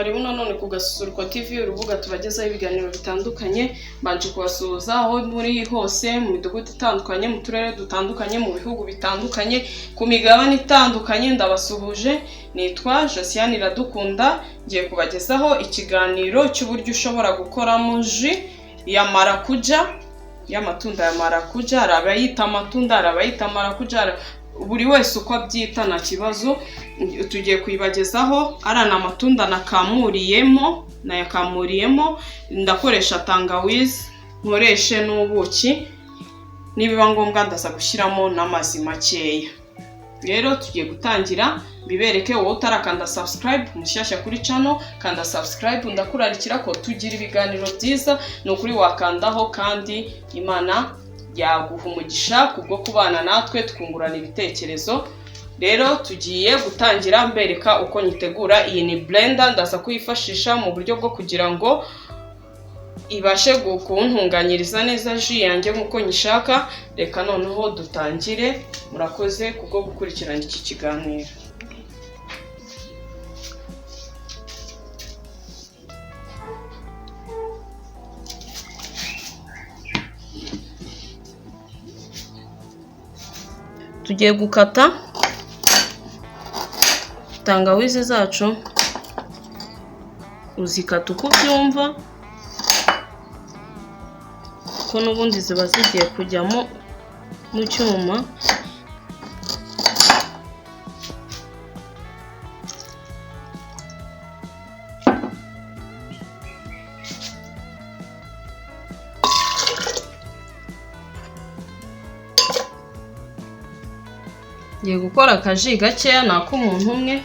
karibu nanone ku Gasusuruko TV, urubuga tubagezaho ibiganiro bitandukanye. Banje kubasuhuza aho muri hose, mu midugudu itandukanye, mu turere dutandukanye, mu bihugu bitandukanye, ku migabane itandukanye. Ndabasuhuje, nitwa Josiane Iradukunda, ngiye kubagezaho ikiganiro cy'uburyo ushobora gukoramo ji ya marakuja, y'amatunda ya marakuja. Arabayita amatunda, arabayita marakuja, buri wese uko abyita nta kibazo. Tugiye kuyibagezaho. Arana amatunda nayakamuriyemo, ndakoresha tangawizi, nkoreshe n'ubuki, nibiba ngombwa ndaza gushyiramo n'amazi makeya. Rero tugiye gutangira, bibereke wowe utarakanda subscribe mushyashya kuri channel, kanda subscribe. Ndakurarikira ko tugira ibiganiro byiza, no kuri wakandaho, kandi Imana yaguha umugisha kubwo kubana natwe tukungurana ibitekerezo. Rero tugiye gutangira mbereka uko nyitegura. Iyi ni blender, ndaza kuyifashisha mu buryo bwo kugira ngo ibashe kuntunganyiriza neza ji yanjye nkuko nyishaka. Reka noneho dutangire. Murakoze kubwo gukurikirana iki kiganiro. Tugiye gukata tangawizi zacu, uzikata uko ubyumva, ko n'ubundi ziba zigiye kujyamo mu cyuma. Ngiye gukora akaji gakeya, ni ak'umuntu umwe.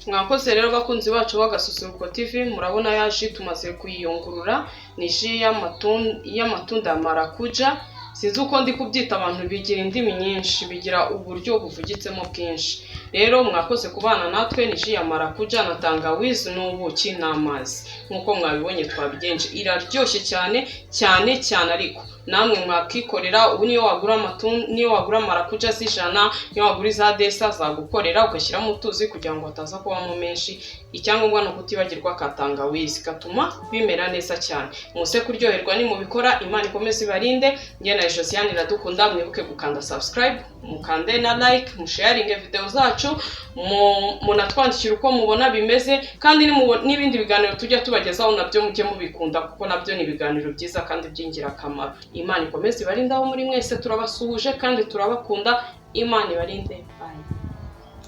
Mwakoze rero bakunzi bacu b'Agasusuruko TV, murabona ya ji tumaze kuyiyungurura. Ni ji y'amatunda ya marakuja. Sinzi uko ndi kubyita, abantu bigira indimi nyinshi, bigira uburyo buvugitsemo bwinshi. Rero mwakoze kubana natwe. Ni ji ya marakuja na tangawizi n'ubuki n'amazi, nkuko mwabibonye twabigenje. Iraryoshye cyane cyane cyane, ariko namwe mwakikorera. Ubu niyo wagura marakuja z'ijana, niyo wagura za desa, zagukorera ugashyiramo utuzi kugira ngo hataza kubamo menshi. Icyangombwa no kutibagirwa ka tangawizi, katuma bimera neza cyane. Muse kuryoherwa ni mubikora. Imana ikomeze ibarinde. Njye na Josiane Iradukunda. Mwibuke gukanda subscribe, mukande na like, musharinge video zacu, munatwandikira uko mubona bimeze, kandi n'ibindi biganiro tujya tubagezaho nabyo mujye mubikunda, kuko nabyo ni ibiganiro byiza kandi by'ingirakamaro. Imana ikomeze ibarinde aho muri mwese. Turabasuhuje kandi turabakunda. Imana ibarinde. Bye.